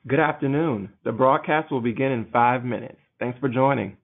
Good afternoon. The broadcast will begin in 5 minutes. Thanks for joining.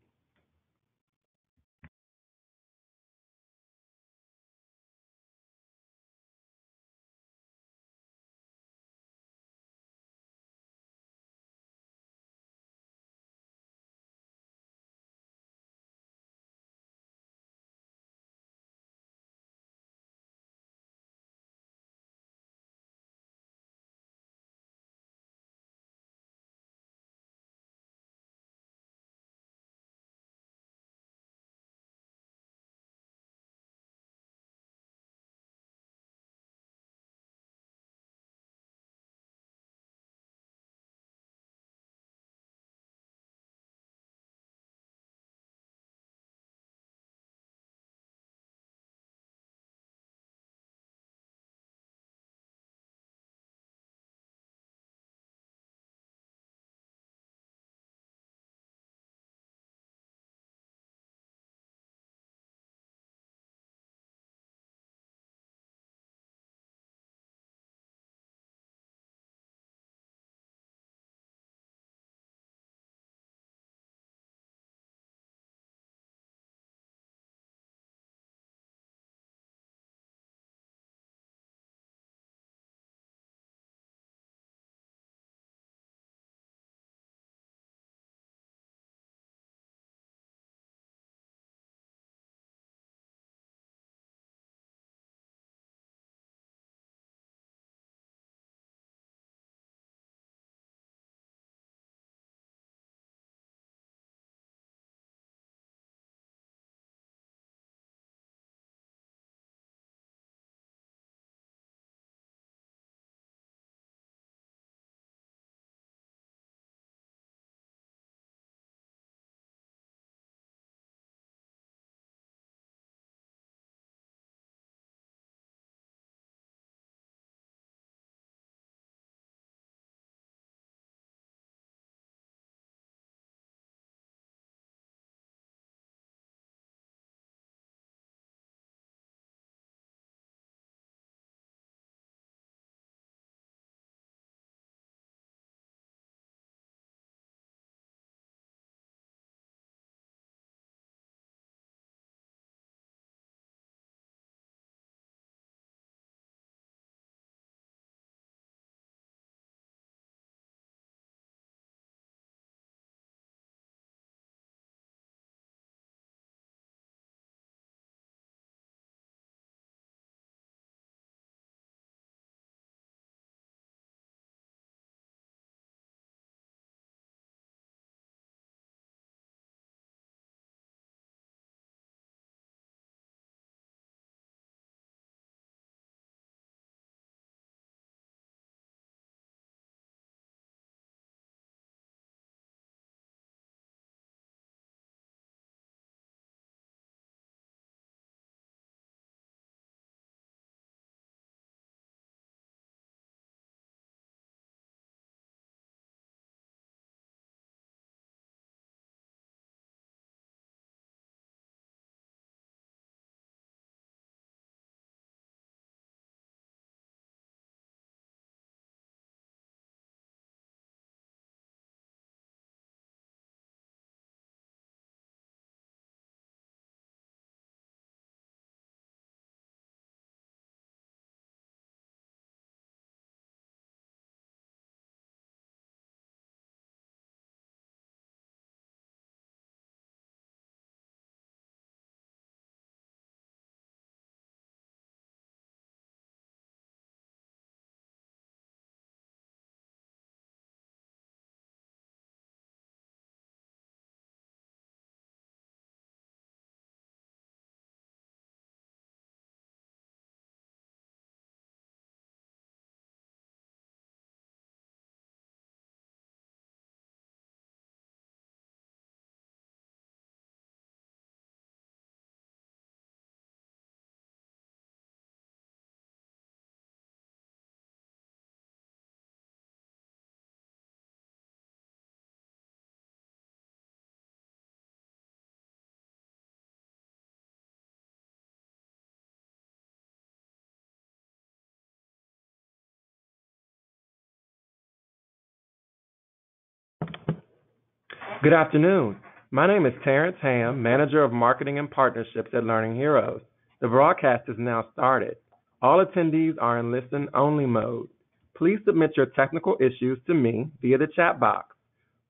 Good afternoon. My name is Terrence Ham, Manager of Marketing and Partnerships at Learning Heroes. The broadcast is now started. All attendees are in listen-only mode. Please submit your technical issues to me via the chat box.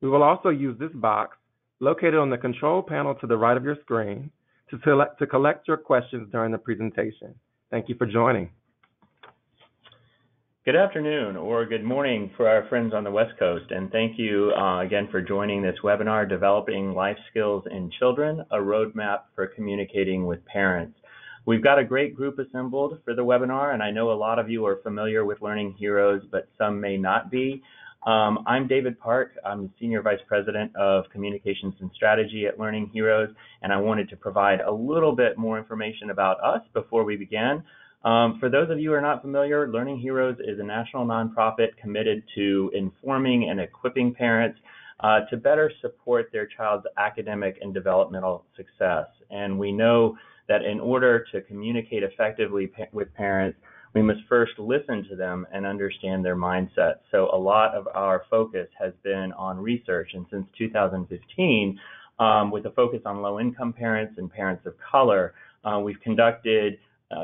We will also use this box, located on the control panel to the right of your screen, to collect your questions during the presentation. Thank you for joining. Good afternoon or good morning for our friends on the West Coast, and thank you again for joining this webinar, Developing Life Skills in Children, a Roadmap for Communicating with Parents. We've got a great group assembled for the webinar, and I know a lot of you are familiar with Learning Heroes, but some may not be. I'm David Park. I'm Senior Vice President of Communications and Strategy at Learning Heroes, and I wanted to provide a little bit more information about us before we begin. For those of you who are not familiar, Learning Heroes is a national nonprofit committed to informing and equipping parents to better support their child's academic and developmental success. And we know that in order to communicate effectively with parents, we must first listen to them and understand their mindset. So a lot of our focus has been on research, and since 2015, with a focus on low-income parents and parents of color, we've conducted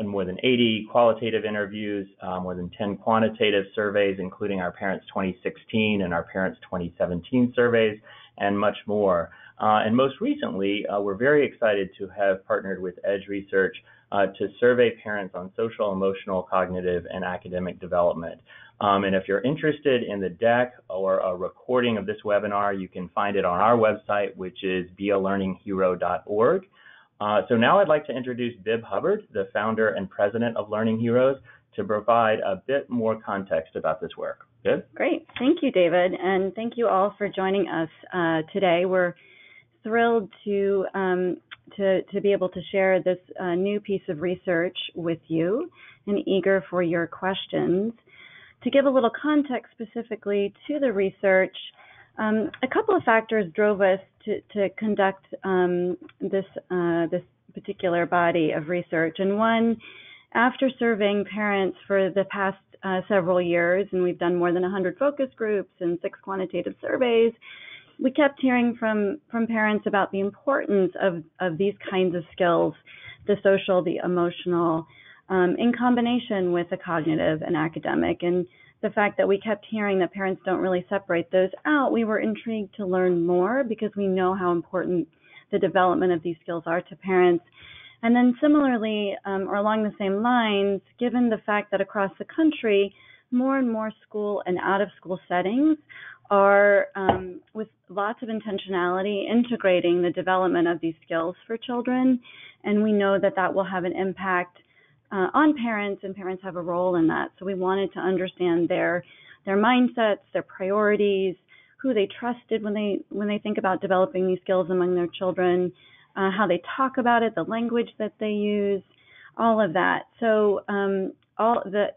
more than 80 qualitative interviews, more than 10 quantitative surveys, including our Parents 2016 and our Parents 2017 surveys, and much more. And most recently, we're very excited to have partnered with Edge Research to survey parents on social, emotional, cognitive, and academic development. And if you're interested in the deck or a recording of this webinar, you can find it on our website, which is bealearninghero.org. So now I'd like to introduce Bibb Hubbard, the founder and president of Learning Heroes, to provide a bit more context about this work. Bibb? Great. Thank you, David, and thank you all for joining us today. We're thrilled to be able to share this new piece of research with you and eager for your questions. To give a little context specifically to the research, a couple of factors drove us to conduct this particular body of research. And one, after surveying parents for the past several years, and we've done more than 100 focus groups and 6 quantitative surveys, we kept hearing from parents about the importance of these kinds of skills, the social, the emotional, in combination with the cognitive and academic. And the fact that we kept hearing that parents don't really separate those out, we were intrigued to learn more because we know how important the development of these skills are to parents. And then similarly, or along the same lines, given the fact that across the country, more and more school and out-of-school settings are, with lots of intentionality, integrating the development of these skills for children. And we know that that will have an impact on parents, and parents have a role in that. So we wanted to understand their mindsets, their priorities, who they trusted when they think about developing these skills among their children, how they talk about it, the language that they use, all of that. So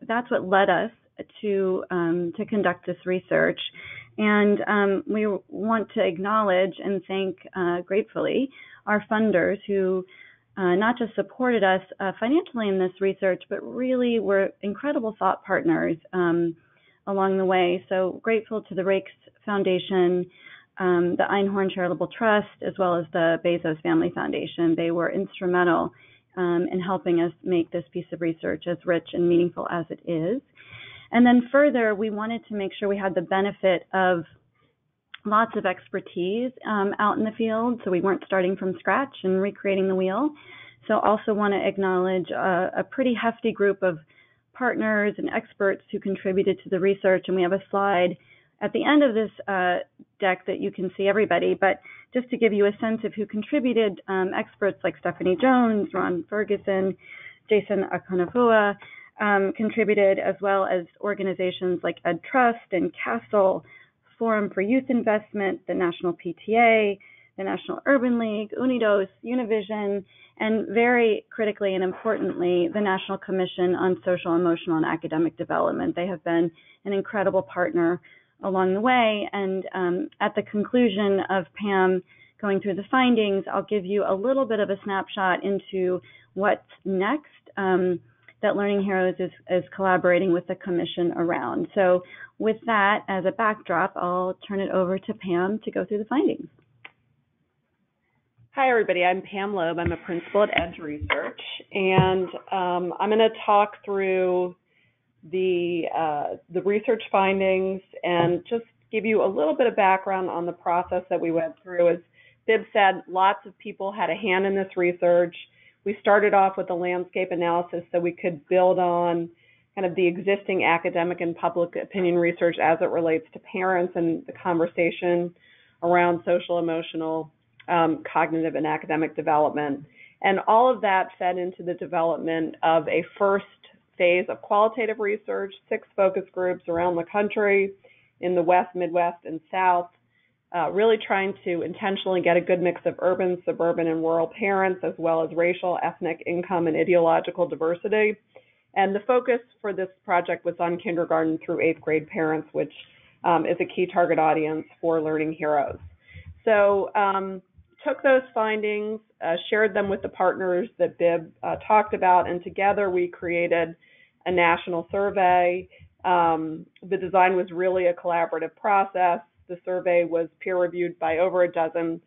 that's what led us to conduct this research. And we want to acknowledge and thank gratefully our funders who not just supported us financially in this research, but really were incredible thought partners along the way. So grateful to the Raikes Foundation, the Einhorn Charitable Trust, as well as the Bezos Family Foundation. They were instrumental in helping us make this piece of research as rich and meaningful as it is. And then further, we wanted to make sure we had the benefit of lots of expertise out in the field, so we weren't starting from scratch and recreating the wheel. So also want to acknowledge a pretty hefty group of partners and experts who contributed to the research, and we have a slide at the end of this deck that you can see everybody, but just to give you a sense of who contributed, experts like Stephanie Jones, Ron Ferguson, Jason Akonafua contributed, as well as organizations like Ed Trust and Castle, Forum for Youth Investment, the National PTA, the National Urban League, Unidos, Univision, and very critically and importantly, the National Commission on Social, Emotional, and Academic Development. They have been an incredible partner along the way. And at the conclusion of Pam going through the findings, I'll give you a little bit of a snapshot into what's next that Learning Heroes is collaborating with the Commission around. So with that as a backdrop, I'll turn it over to Pam to go through the findings. Hi, everybody. I'm Pam Loeb. I'm a principal at Edge Research, and I'm going to talk through the research findings and just give you a little bit of background on the process that we went through. As Bibb said, lots of people had a hand in this research. We started off with a landscape analysis so we could build on kind of the existing academic and public opinion research as it relates to parents and the conversation around social, emotional, cognitive and academic development. And all of that fed into the development of a first phase of qualitative research, 6 focus groups around the country in the West, Midwest, and South, really trying to intentionally get a good mix of urban, suburban, and rural parents, as well as racial, ethnic, income, and ideological diversity. And the focus for this project was on kindergarten through 8th grade parents, which is a key target audience for Learning Heroes. So took those findings, shared them with the partners that Bibb talked about, and together we created a national survey. The design was really a collaborative process. The survey was peer-reviewed by over a dozen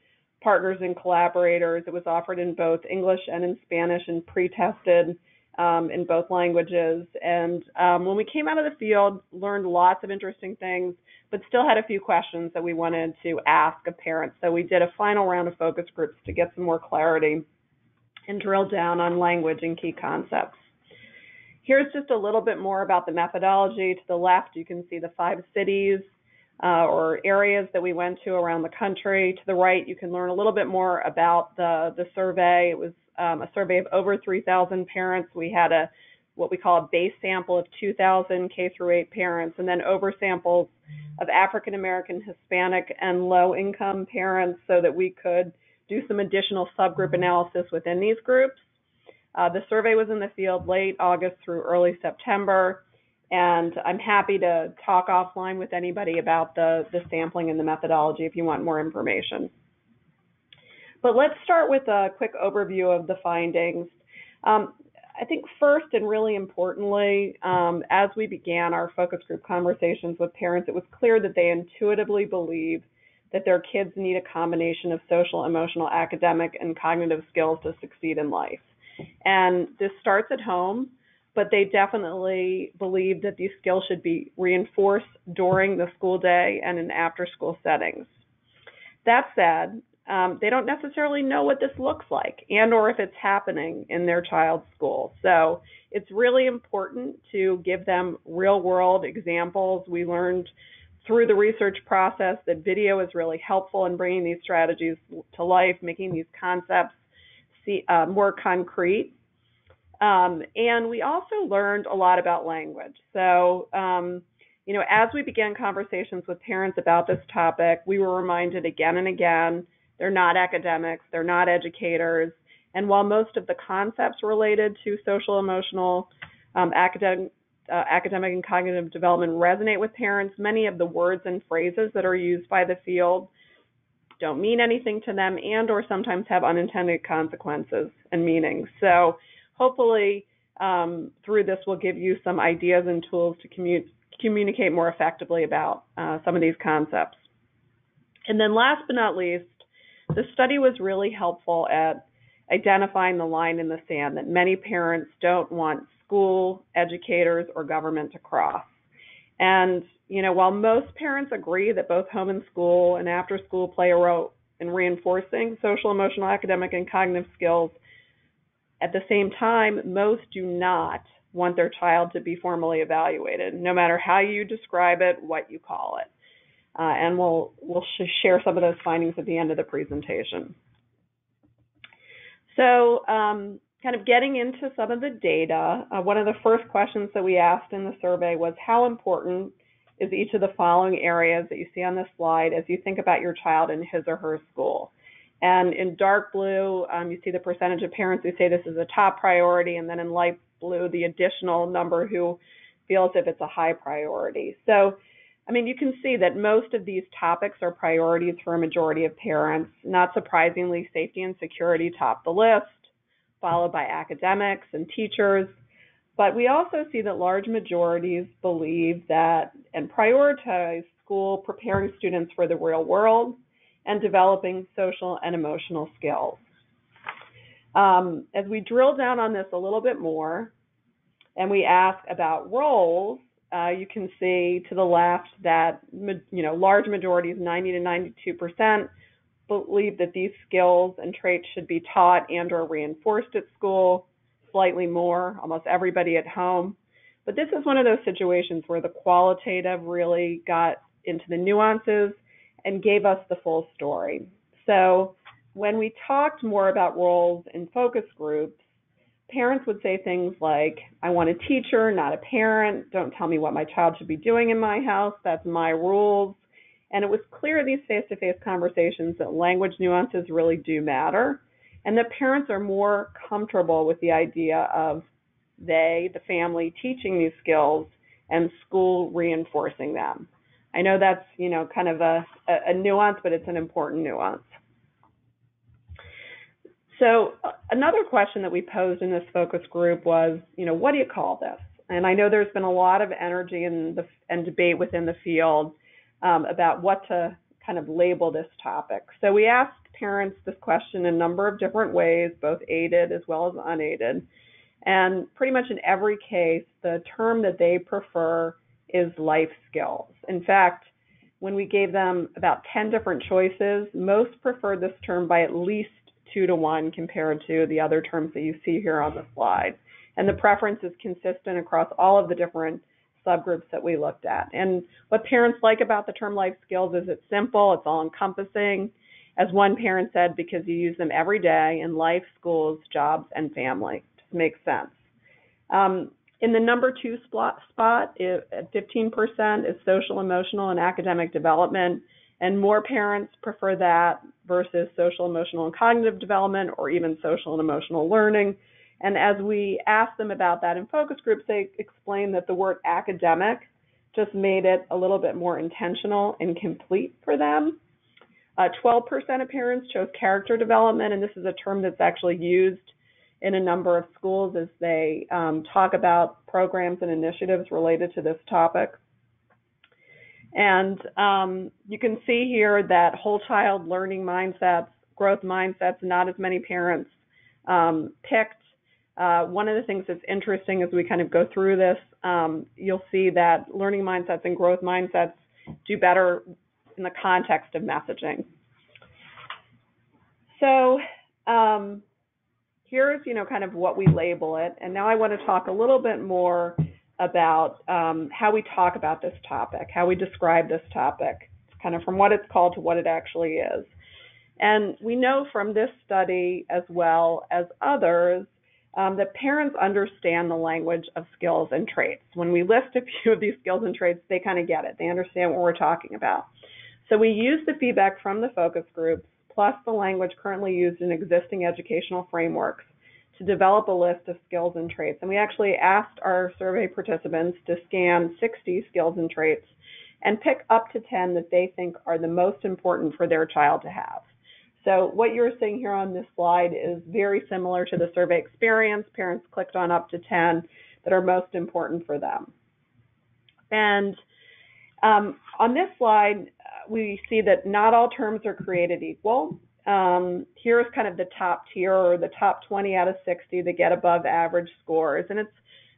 partners and collaborators. It was offered in both English and in Spanish and pre-tested in both languages. And when we came out of the field, learned lots of interesting things, but still had a few questions that we wanted to ask of parents. So we did a final round of focus groups to get some more clarity and drill down on language and key concepts. Here's just a little bit more about the methodology. To the left, you can see the 5 cities or areas that we went to around the country. To the right, you can learn a little bit more about the survey. It was a survey of over 3,000 parents. We had what we call a base sample of 2,000 K through 8 parents, and then over samples of African American, Hispanic, and low-income parents so that we could do some additional subgroup analysis within these groups. The survey was in the field late August through early September, and I'm happy to talk offline with anybody about the sampling and the methodology if you want more information. But let's start with a quick overview of the findings. I think first and really importantly, as we began our focus group conversations with parents, it was clear that they intuitively believe that their kids need a combination of social, emotional, academic, and cognitive skills to succeed in life. And this starts at home, but they definitely believe that these skills should be reinforced during the school day and in after-school settings. That said, they don't necessarily know what this looks like and or if it's happening in their child's school. So it's really important to give them real-world examples. We learned through the research process that video is really helpful in bringing these strategies to life, making these concepts more concrete. And we also learned a lot about language. So, as we began conversations with parents about this topic, we were reminded again and again, they're not academics, they're not educators, and while most of the concepts related to social, emotional, academic and cognitive development resonate with parents, many of the words and phrases that are used by the field don't mean anything to them and or sometimes have unintended consequences and meanings. So hopefully through this we'll give you some ideas and tools to communicate more effectively about some of these concepts. And then last but not least, the study was really helpful at identifying the line in the sand that many parents don't want school, educators, or government to cross. And, while most parents agree that both home and school and after school play a role in reinforcing social, emotional, academic, and cognitive skills, at the same time, most do not want their child to be formally evaluated, no matter how you describe it, what you call it. And we'll share some of those findings at the end of the presentation. So kind of getting into some of the data, one of the first questions that we asked in the survey was how important is each of the following areas that you see on this slide as you think about your child in his or her school. And in dark blue, you see the percentage of parents who say this is a top priority, and then in light blue, the additional number who feels if it's a high priority. So you can see that most of these topics are priorities for a majority of parents. Not surprisingly, safety and security top the list, followed by academics and teachers. But we also see that large majorities believe that and prioritize school preparing students for the real world and developing social and emotional skills. As we drill down on this a little bit more, and we ask about roles, you can see to the left that large majorities, 90 to 92%, believe that these skills and traits should be taught and or reinforced at school, slightly more, almost everybody at home. But this is one of those situations where the qualitative really got into the nuances and gave us the full story. So when we talked more about roles in focus groups, parents would say things like, I want a teacher, not a parent. Don't tell me what my child should be doing in my house. That's my rules. And it was clear in these face-to-face conversations that language nuances really do matter, and that parents are more comfortable with the idea of the family, teaching these skills and school reinforcing them. I know that's, kind of a nuance, but it's an important nuance. So another question that we posed in this focus group was, what do you call this? And I know there's been a lot of energy and debate within the field about what to kind of label this topic. So we asked parents this question in a number of different ways, both aided as well as unaided. And pretty much in every case, the term that they prefer is life skills. In fact, when we gave them about 10 different choices, most preferred this term by at least 2 to 1 compared to the other terms that you see here on the slide. And the preference is consistent across all of the different subgroups that we looked at. And what parents like about the term life skills is it's simple, it's all-encompassing. As one parent said, because you use them every day in life, schools, jobs, and family. Just makes sense. In the number 2 spot at 15% is social, emotional, and academic development. And more parents prefer that versus social, emotional, and cognitive development, or even social and emotional learning. And as we asked them about that in focus groups, they explained that the word academic just made it a little bit more intentional and complete for them. 12% of parents chose character development, and this is a term that's actually used in a number of schools as they talk about programs and initiatives related to this topic. And you can see here that whole child learning mindsets, growth mindsets, not as many parents picked. One of the things that's interesting as we kind of go through this, you'll see that learning mindsets and growth mindsets do better in the context of messaging. So here's, kind of what we label it. And now I want to talk a little bit more about how we talk about this topic, how we describe this topic, kind of from what it's called to what it actually is. And we know from this study as well as others that parents understand the language of skills and traits. When we list a few of these skills and traits, they kind of get it. They understand what we're talking about. So we use the feedback from the focus groups plus the language currently used in existing educational frameworks to develop a list of skills and traits. And we actually asked our survey participants to scan 60 skills and traits and pick up to 10 that they think are the most important for their child to have. So what you're seeing here on this slide is very similar to the survey experience. Parents clicked on up to 10 that are most important for them. And on this slide, we see that not all terms are created equal. Here's kind of the top tier, or the top 20 out of 60 that get above average scores. And it's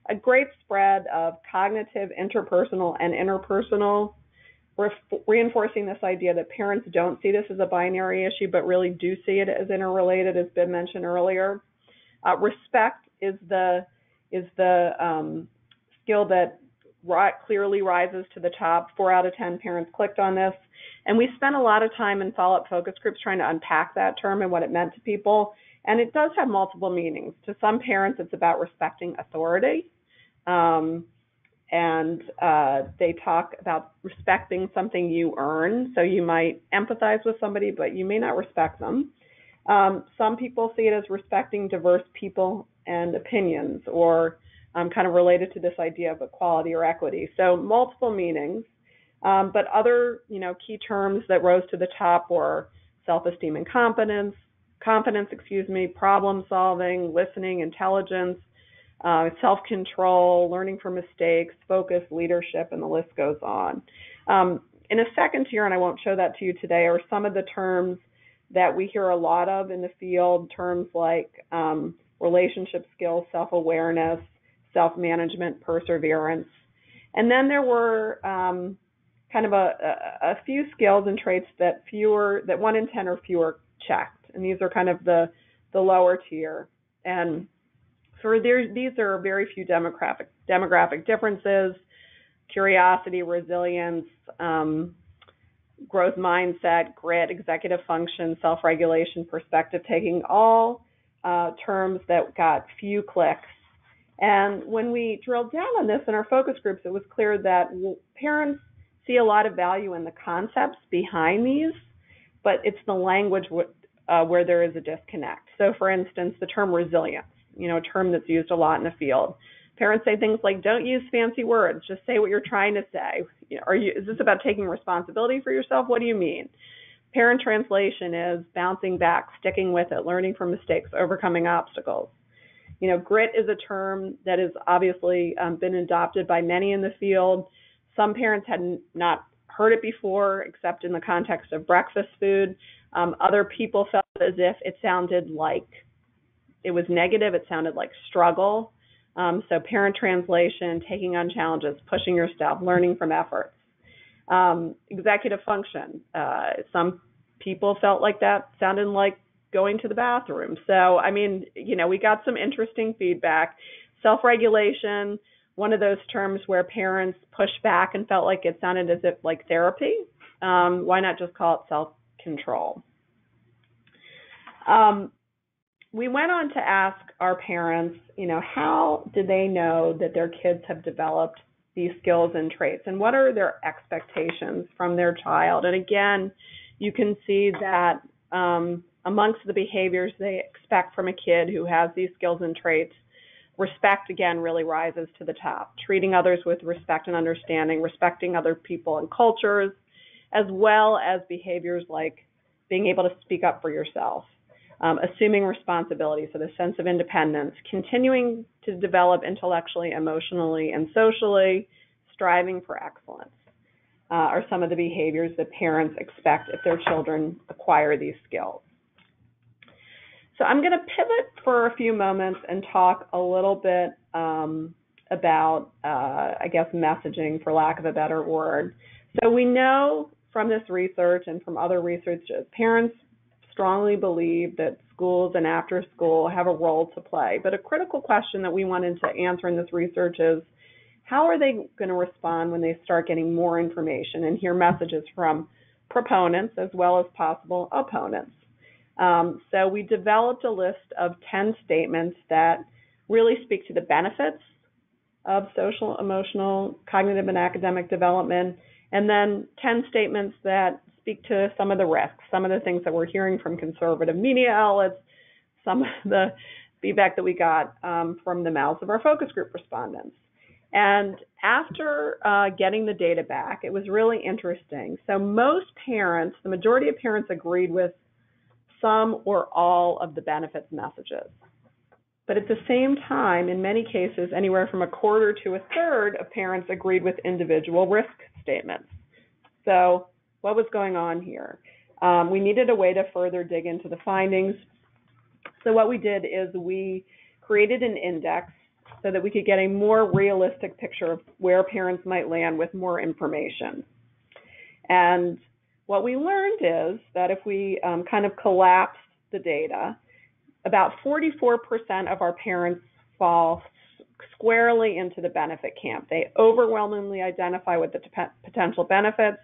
a great spread of cognitive, interpersonal, and interpersonal, reinforcing this idea that parents don't see this as a binary issue, but really do see it as interrelated, as Bibb mentioned earlier. Respect is the skill that clearly rises to the top. 4 out of 10 parents clicked on this. And we spent a lot of time in follow-up focus groups trying to unpack that term and what it meant to people. And it does have multiple meanings. To some parents, it's about respecting authority. They talk about respecting something you earn. So you might empathize with somebody, but you may not respect them. Some people see it as respecting diverse people and opinions, or kind of related to this idea of equality or equity. So multiple meanings. But other, key terms that rose to the top were self-esteem and confidence, problem solving, listening, intelligence, self-control, learning from mistakes, focus, leadership, and the list goes on. In a second tier, and I won't show that to you today, are some of the terms that we hear a lot of in the field, terms like relationship skills, self-awareness, self-management, perseverance. And then there were kind of a few skills and traits that 1 in 10 or fewer checked. And these are kind of the lower tier. And these are very few demographic differences: curiosity, resilience, growth mindset, grit, executive function, self-regulation, perspective taking, all terms that got few clicks. And when we drilled down on this in our focus groups, it was clear that parents see a lot of value in the concepts behind these, but it's the language where there is a disconnect. So for instance, the term resilience, a term that's used a lot in the field. Parents say things like, don't use fancy words, just say what you're trying to say. Is this about taking responsibility for yourself? What do you mean? Parent translation is bouncing back, sticking with it, learning from mistakes, overcoming obstacles. Grit is a term that has obviously been adopted by many in the field. Some parents had not heard it before, except in the context of breakfast food. Other people felt as if it sounded like it was negative. It sounded like struggle. So parent translation, taking on challenges, pushing yourself, learning from efforts. Executive function. Some people felt like that sounded like going to the bathroom. So, we got some interesting feedback. Self-regulation, one of those terms where parents pushed back and felt like it sounded as if like therapy. Why not just call it self-control? We went on to ask our parents, how do they know that their kids have developed these skills and traits, and what are their expectations from their child? And again, you can see that amongst the behaviors they expect from a kid who has these skills and traits, respect, again, really rises to the top. Treating others with respect and understanding, respecting other people and cultures, as well as behaviors like being able to speak up for yourself. Assuming responsibility, so the sense of independence, continuing to develop intellectually, emotionally, and socially, striving for excellence, are some of the behaviors that parents expect if their children acquire these skills. So I'm going to pivot for a few moments and talk a little bit about, messaging, for lack of a better word. So we know from this research and from other research, parents strongly believe that schools and after school have a role to play. But a critical question that we wanted to answer in this research is, how are they going to respond when they start getting more information and hear messages from proponents as well as possible opponents? So we developed a list of 10 statements that really speak to the benefits of social, emotional, cognitive, and academic development, and then 10 statements that speak to some of the risks, some of the things that we're hearing from conservative media outlets, some of the feedback that we got from the mouths of our focus group respondents. And after getting the data back, it was really interesting. So most parents, the majority of parents, agreed with some or all of the benefits messages. But at the same time, in many cases, anywhere from a quarter to a third of parents agreed with individual risk statements. So what was going on here? We needed a way to further dig into the findings. So what we did is we created an index so that we could get a more realistic picture of where parents might land with more information. And what we learned is that if we kind of collapsed the data, about 44% of our parents fall squarely into the benefit camp. They overwhelmingly identify with the potential benefits,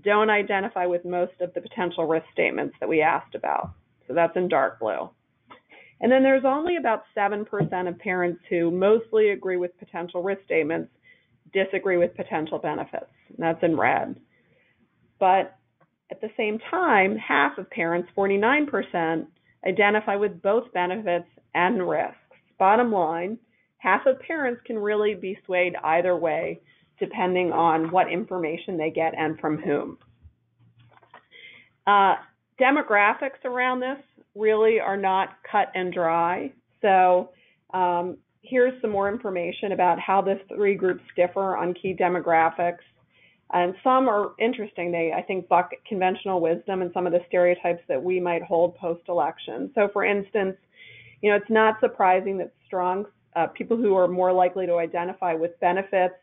don't identify with most of the potential risk statements that we asked about. So that's in dark blue. And then there's only about 7% of parents who mostly agree with potential risk statements, disagree with potential benefits. And that's in red. But at the same time, half of parents, 49%, identify with both benefits and risks. Bottom line, half of parents can really be swayed either way, depending on what information they get and from whom. Demographics around this really are not cut and dry. So here's some more information about how the three groups differ on key demographics. And some are interesting. They, I think, buck conventional wisdom and some of the stereotypes that we might hold post-election. So, for instance, it's not surprising that strong people who are more likely to identify with benefits,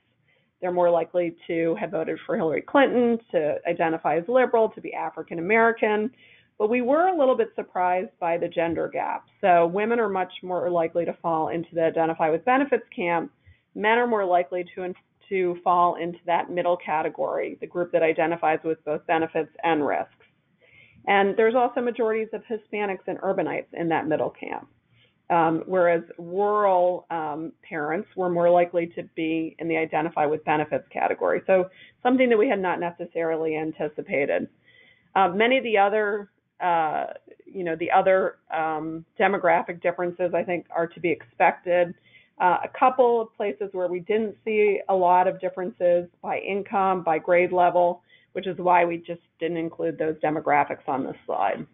they're more likely to have voted for Hillary Clinton, to identify as liberal, to be African American. But we were a little bit surprised by the gender gap. So women are much more likely to fall into the identify with benefits camp. Men are more likely to fall into that middle category, the group that identifies with both benefits and risks. And there's also majorities of Hispanics and urbanites in that middle camp. Whereas rural parents were more likely to be in the identify with benefits category. So something that we had not necessarily anticipated. Many of the other, demographic differences, I think, are to be expected. A couple of places where we didn't see a lot of differences by income, by grade level, which is why we just didn't include those demographics on this slide.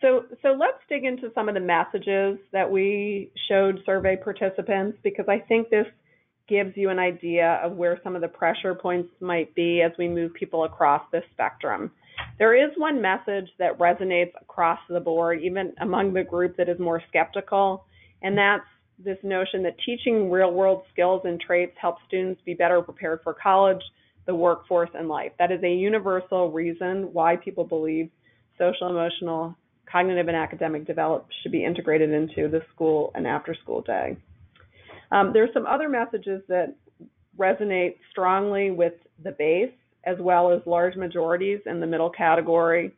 So let's dig into some of the messages that we showed survey participants, because I think this gives you an idea of where some of the pressure points might be as we move people across this spectrum. There is one message that resonates across the board, even among the group that is more skeptical, and that's this notion that teaching real-world skills and traits helps students be better prepared for college, the workforce, and life. That is a universal reason why people believe social, emotional, cognitive, and academic development should be integrated into the school and after-school day. There's some other messages that resonate strongly with the base, as well as large majorities in the middle category.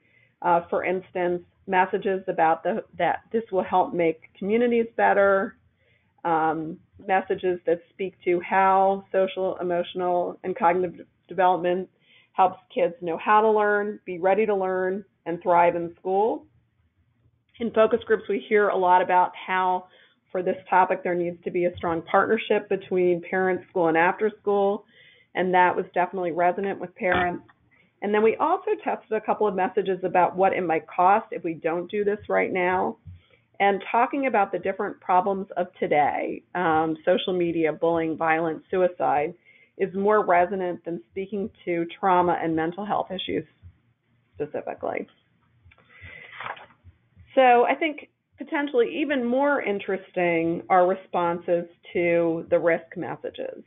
For instance, messages about that this will help make communities better, messages that speak to how social, emotional, and cognitive development helps kids know how to learn, be ready to learn, and thrive in school. In focus groups, we hear a lot about how for this topic there needs to be a strong partnership between parents, school, and after school, and that was definitely resonant with parents. And then we also tested a couple of messages about what it might cost if we don't do this right now, and talking about the different problems of today, social media, bullying, violence, suicide, is more resonant than speaking to trauma and mental health issues specifically. So I think potentially even more interesting are responses to the risk messages.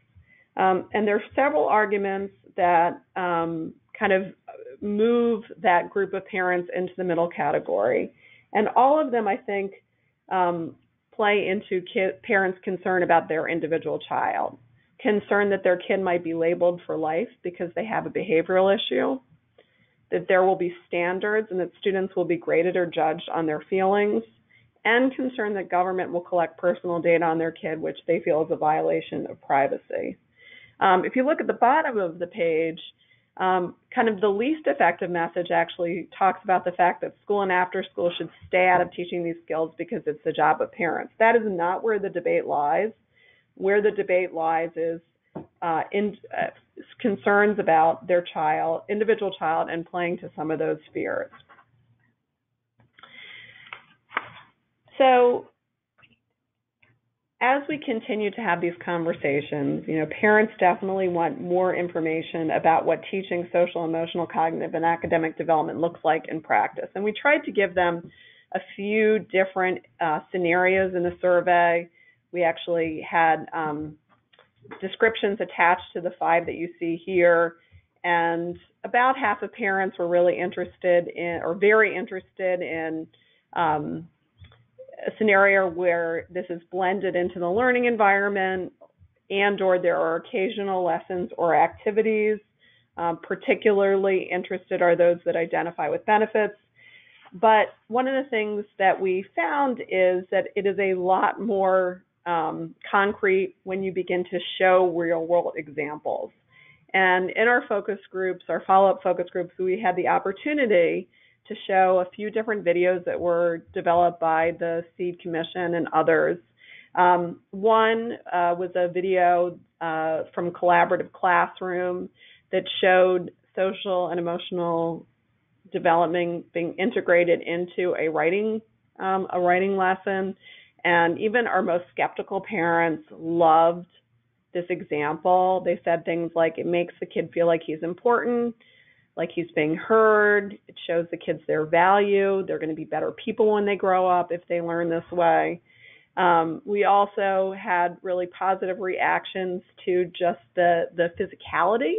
And there are several arguments that kind of move that group of parents into the middle category. And all of them, I think, play into parents' concern about their individual child, concern that their kid might be labeled for life because they have a behavioral issue, that there will be standards and that students will be graded or judged on their feelings, and concern that government will collect personal data on their kid, which they feel is a violation of privacy. If you look at the bottom of the page, kind of the least effective message actually talks about the fact that school and after school should stay out of teaching these skills because it's the job of parents. That is not where the debate lies. Where the debate lies is concerns about their child, individual child, and playing to some of those fears. So as we continue to have these conversations, parents definitely want more information about what teaching social, emotional, cognitive, and academic development looks like in practice. And we tried to give them a few different scenarios in the survey. We actually had descriptions attached to the 5 that you see here, and about half of parents were really interested in, or very interested in, a scenario where this is blended into the learning environment and or there are occasional lessons or activities. Particularly interested are those that identify with benefits. But one of the things that we found is that it is a lot more concrete when you begin to show real-world examples. And in our focus groups, our follow-up focus groups, we had the opportunity to show a few different videos that were developed by the Seed Commission and others. One was a video from Collaborative Classroom that showed social and emotional development being integrated into a writing lesson. And even our most skeptical parents loved this example. They said things like it makes the kid feel like he's important, like he's being heard. It shows the kids their value. They're going to be better people when they grow up if they learn this way. We also had really positive reactions to just the physicality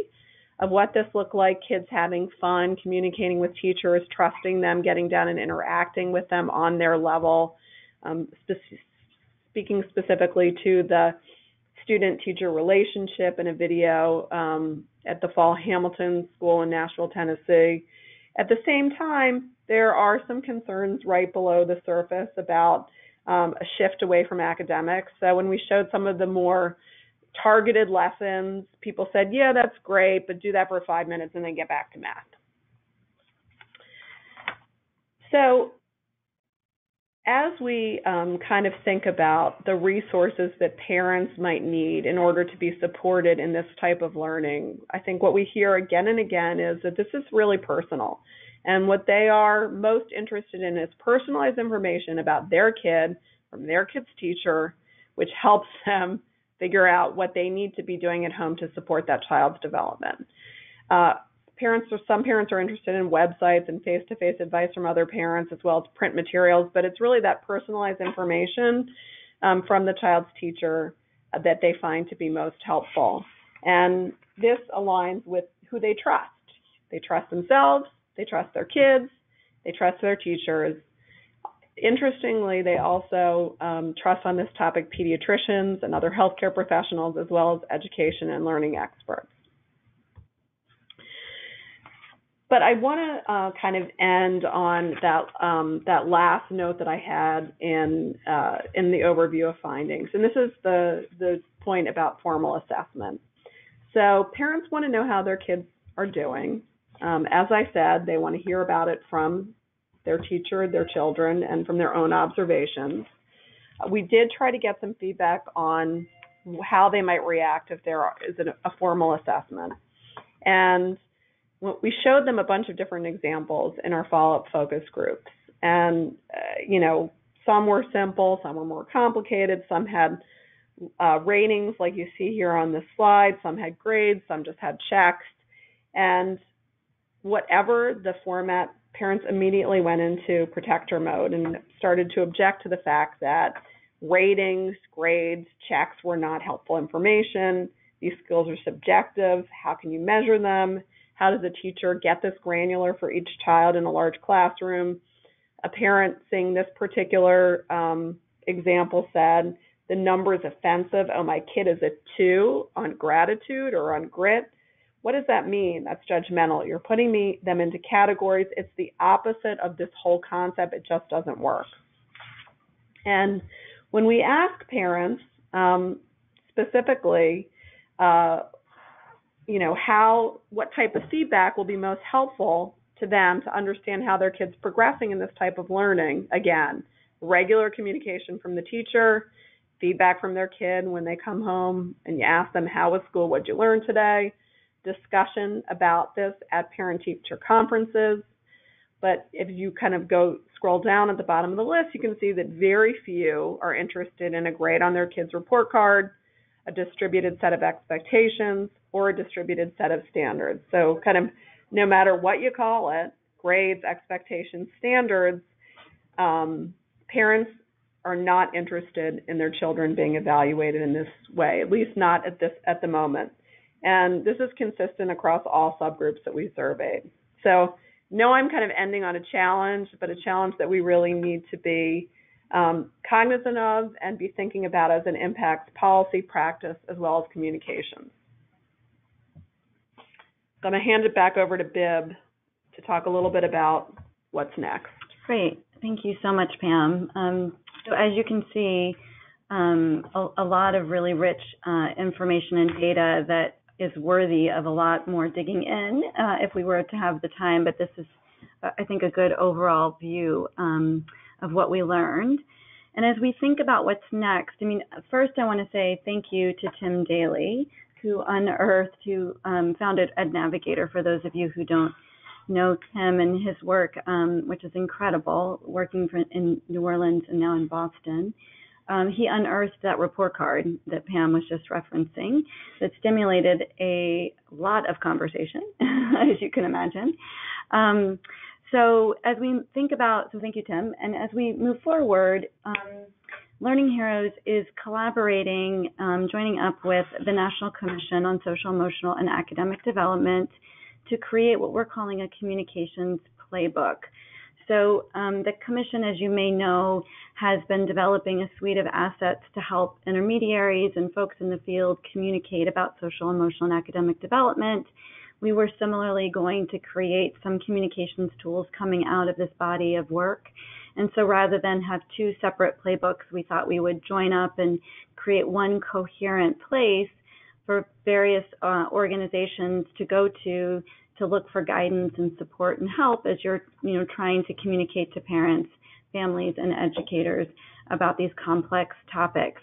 of what this looked like, kids having fun, communicating with teachers, trusting them, getting down and interacting with them on their level, speaking specifically to the student-teacher relationship in a video at the Fall Hamilton School in Nashville, Tennessee. At the same time, there are some concerns right below the surface about a shift away from academics. So when we showed some of the more targeted lessons, people said, yeah, that's great, but do that for 5 minutes and then get back to math. So as we kind of think about the resources that parents might need in order to be supported in this type of learning, I think what we hear again and again is that this is really personal. And what they are most interested in is personalized information about their kid from their kid's teacher, which helps them figure out what they need to be doing at home to support that child's development. Some parents are interested in websites and face-to-face advice from other parents as well as print materials, but it's really that personalized information from the child's teacher that they find to be most helpful. And this aligns with who they trust. They trust themselves, they trust their kids, they trust their teachers. Interestingly, they also trust on this topic pediatricians and other healthcare professionals as well as education and learning experts. But I want to kind of end on that last note that I had in the overview of findings, and this is the point about formal assessment. So parents want to know how their kids are doing. As I said, they want to hear about it from their teacher, their children, and from their own observations. We did try to get some feedback on how they might react if there is a formal assessment. And we showed them a bunch of different examples in our follow-up focus groups. And, some were simple, some were more complicated, some had ratings like you see here on this slide, some had grades, some just had checks. And whatever the format, parents immediately went into protector mode and started to object to the fact that ratings, grades, checks were not helpful information. These skills are subjective. How can you measure them? How does a teacher get this granular for each child in a large classroom? A parent seeing this particular example said, the number is offensive. Oh, my kid is a 2 on gratitude or on grit. What does that mean? That's judgmental. You're putting them into categories. It's the opposite of this whole concept. It just doesn't work. And when we ask parents specifically, what type of feedback will be most helpful to them to understand how their kid's progressing in this type of learning, again, regular communication from the teacher, feedback from their kid when they come home and you ask them, how was school, what did you learn today? Discussion about this at parent-teacher conferences. But if you kind of scroll down at the bottom of the list, you can see that very few are interested in a grade on their kid's report card, a distributed set of expectations, or a distributed set of standards. So kind of no matter what you call it, grades, expectations, standards, parents are not interested in their children being evaluated in this way, at least not at the moment. And this is consistent across all subgroups that we surveyed. So no, I'm kind of ending on a challenge, but a challenge that we really need to be cognizant of and be thinking about as it impacts policy, practice, as well as communications. So I'm going to hand it back over to Bibb to talk a little bit about what's next. Great. Thank you so much, Pam. So as you can see, a lot of really rich information and data that is worthy of a lot more digging in if we were to have the time, but this is, I think, a good overall view of what we learned. And as we think about what's next, first I want to say thank you to Tim Daly, who founded EdNavigator, for those of you who don't know Tim and his work, which is incredible, working in New Orleans and now in Boston. he unearthed that report card that Pam was just referencing that stimulated a lot of conversation, as you can imagine. So as we think about, so thank you, Tim, and as we move forward, Learning Heroes is collaborating, joining up with the National Commission on Social, Emotional, and Academic Development to create what we're calling a communications playbook. So the Commission, as you may know, has been developing a suite of assets to help intermediaries and folks in the field communicate about social, emotional, and academic development. We were similarly going to create some communications tools coming out of this body of work. And so rather than have two separate playbooks, we thought we would join up and create one coherent place for various organizations to go to look for guidance and support and help as you're trying to communicate to parents, families, and educators about these complex topics.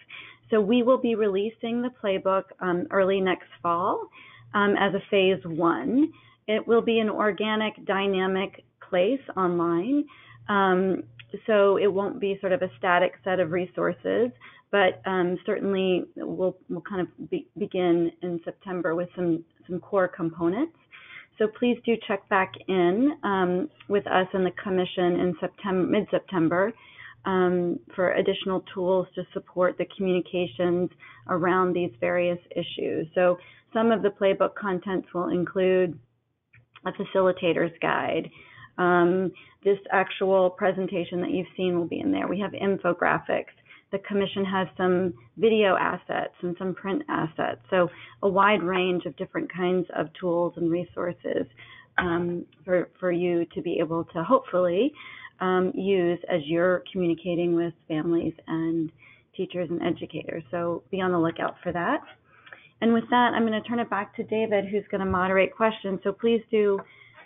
So we will be releasing the playbook early next fall as a phase 1. It will be an organic, dynamic place online. So it won't be sort of a static set of resources, but certainly we'll kind of begin in September with some core components. So please do check back in with us and the Commission in mid-September for additional tools to support the communications around these various issues. So some of the playbook contents will include a facilitator's guide. This actual presentation that you've seen will be in there. We have infographics. The Commission has some video assets and some print assets. So a wide range of different kinds of tools and resources for you to be able to hopefully use as you're communicating with families and teachers and educators. So be on the lookout for that. And with that, I'm going to turn it back to David, who's going to moderate questions. So please do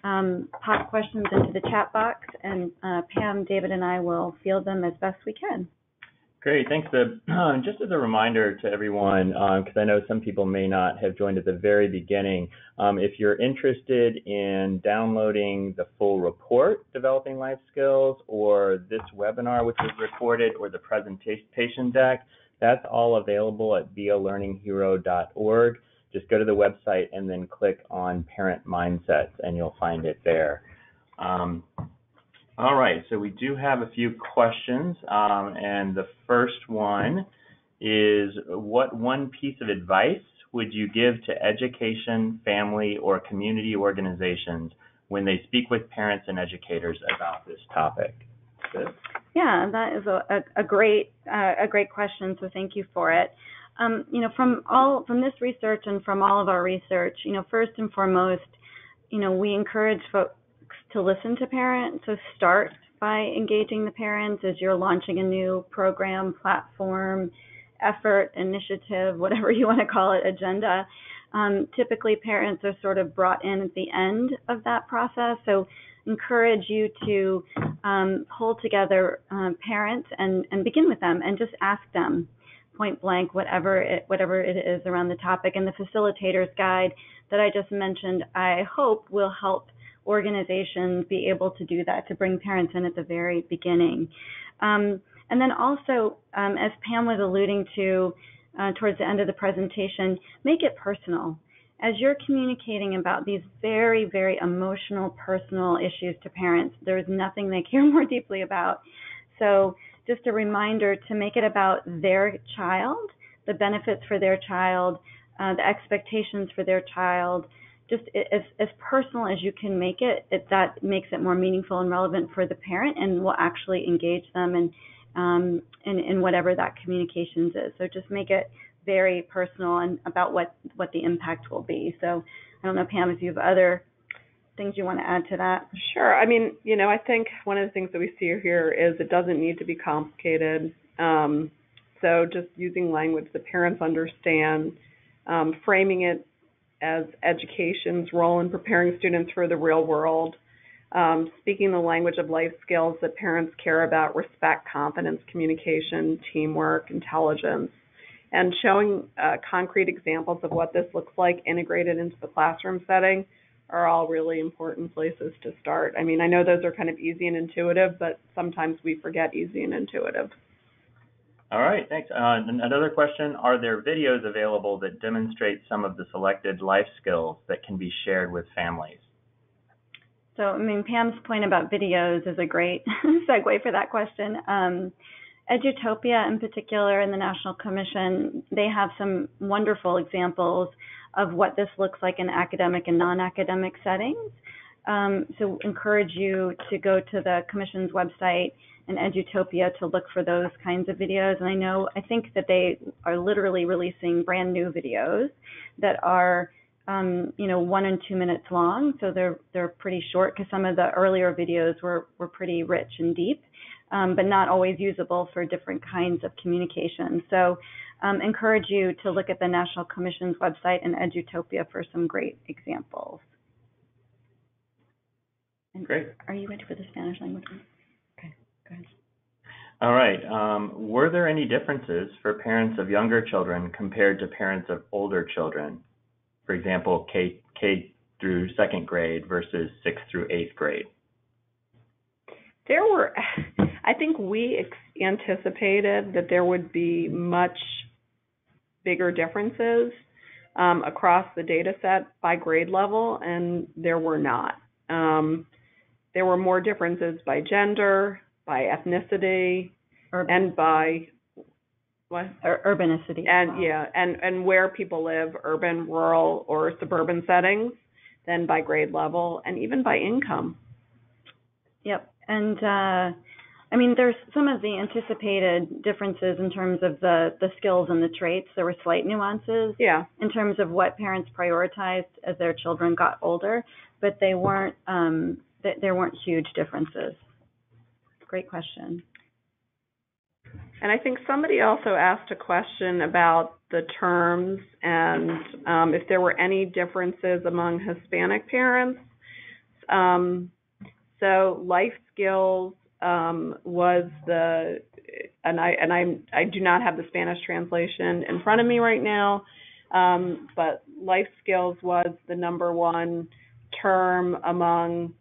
pop questions into the chat box, and Pam, David, and I will field them as best we can. Great, thanks, Bibb. Just as a reminder to everyone, because I know some people may not have joined at the very beginning, if you're interested in downloading the full report, Developing Life Skills, or this webinar which was recorded, or the presentation deck, that's all available at bealearninghero.org. Just go to the website and then click on Parent Mindsets, and you'll find it there. All right, so we do have a few questions, and the first one is, what one piece of advice would you give to education, family, or community organizations when they speak with parents and educators about this topic? Yeah, that is a great question, so thank you for it. From this research and from all of our research, first and foremost, we encourage folks to listen to parents. So start by engaging the parents as you're launching a new program, platform, effort, initiative, whatever you want to call it, agenda. Typically, parents are sort of brought in at the end of that process. So encourage you to pull together parents and begin with them and just ask them point blank whatever it is around the topic. And the facilitator's guide that I just mentioned, I hope will help organizations be able to do that, to bring parents in at the very beginning. And then also, as Pam was alluding to towards the end of the presentation, make it personal. As you're communicating about these very, very emotional, personal issues to parents, there's nothing they care more deeply about. So just a reminder to make it about their child, the benefits for their child, the expectations for their child, just as personal as you can make it, that makes it more meaningful and relevant for the parent and will actually engage them in whatever that communications is. So just make it very personal and about what the impact will be. So I don't know, Pam, if you have other things you want to add to that. Sure. I mean, I think one of the things that we see here is it doesn't need to be complicated. So just using language that parents understand, framing it as education's role in preparing students for the real world, speaking the language of life skills that parents care about, respect, confidence, communication, teamwork, intelligence, and showing concrete examples of what this looks like integrated into the classroom setting are all really important places to start. I mean, I know those are kind of easy and intuitive, but sometimes we forget easy and intuitive. All right, thanks. Another question, are there videos available that demonstrate some of the selected life skills that can be shared with families? So, I mean, Pam's point about videos is a great segue for that question. Edutopia in particular and the National Commission, they have some wonderful examples of what this looks like in academic and non-academic settings. So encourage you to go to the Commission's website and Edutopia to look for those kinds of videos. And I think that they are literally releasing brand new videos that are 1 and 2 minutes long. So they're pretty short because some of the earlier videos were pretty rich and deep, but not always usable for different kinds of communication. So encourage you to look at the National Commission's website and Edutopia for some great examples. And great. Are you ready for the Spanish language? Okay, go ahead. All right. Were there any differences for parents of younger children compared to parents of older children? For example, K through 2nd grade versus 6th through 8th grade? There were, I think we anticipated that there would be much bigger differences across the data set by grade level, and there were not. There were more differences by gender, by ethnicity, and by what? Urbanicity. And yeah, and where people live, urban, rural, or suburban settings, then by grade level, and even by income. Yep. And there's some of the anticipated differences in terms of the skills and the traits. There were slight nuances in terms of what parents prioritized as their children got older, but they weren't. There weren't huge differences. Great question. And I think somebody also asked a question about the terms and if there were any differences among Hispanic parents. So life skills was and I do not have the Spanish translation in front of me right now, but life skills was the #1 term among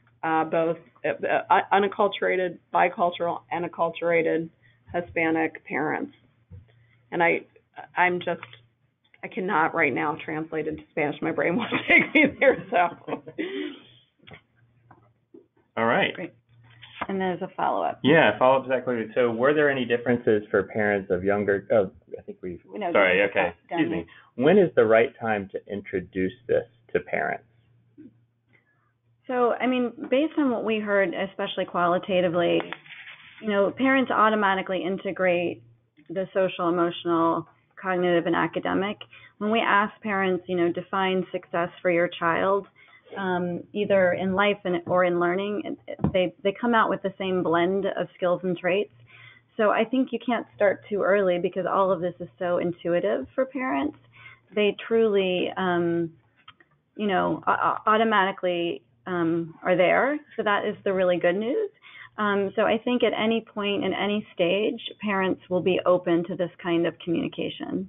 both unacculturated, bicultural, and acculturated Hispanic parents. And I cannot right now translate into Spanish. My brain won't take me there, so. All right. Great. And there's a follow-up. Yeah, follow-up to that question. So were there any differences for parents of younger, excuse me. When is the right time to introduce this to parents? So, based on what we heard, especially qualitatively, parents automatically integrate the social, emotional, cognitive, and academic. When we ask parents, define success for your child, either in life or in learning, they come out with the same blend of skills and traits. So I think you can't start too early because all of this is so intuitive for parents. They truly, automatically are there. So that is the really good news. So I think at any point in any stage, parents will be open to this kind of communication.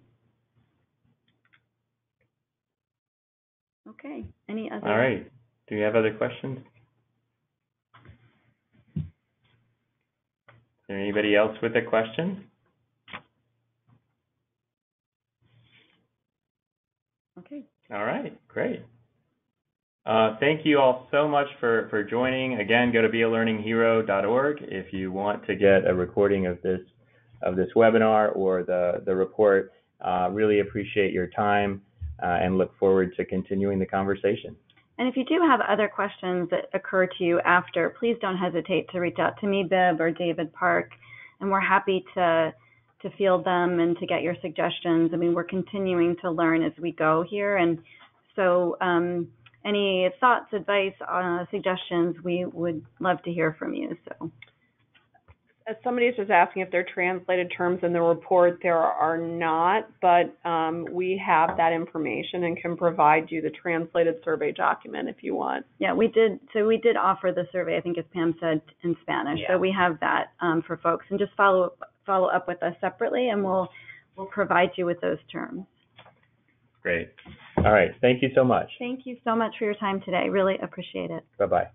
Okay. Any other? All right. Do you have other questions? Is there anybody else with a question? Okay. All right. Great. Thank you all so much for joining. Again, go to bealearninghero.org if you want to get a recording of this webinar or the report. Really appreciate your time and look forward to continuing the conversation. And if you do have other questions that occur to you after, please don't hesitate to reach out to me, Bibb, or David Park, and we're happy to field them and to get your suggestions. We're continuing to learn as we go here, and so any thoughts, advice, suggestions, we would love to hear from you. So, somebody is just asking if there are translated terms in the report. There are not, but we have that information and can provide you the translated survey document if you want. Yeah, we did. So we did offer the survey, I think, as Pam said, in Spanish. Yeah. So we have that for folks, and just follow up with us separately, and we'll provide you with those terms. Great. All right. Thank you so much. Thank you so much for your time today. Really appreciate it. Bye-bye.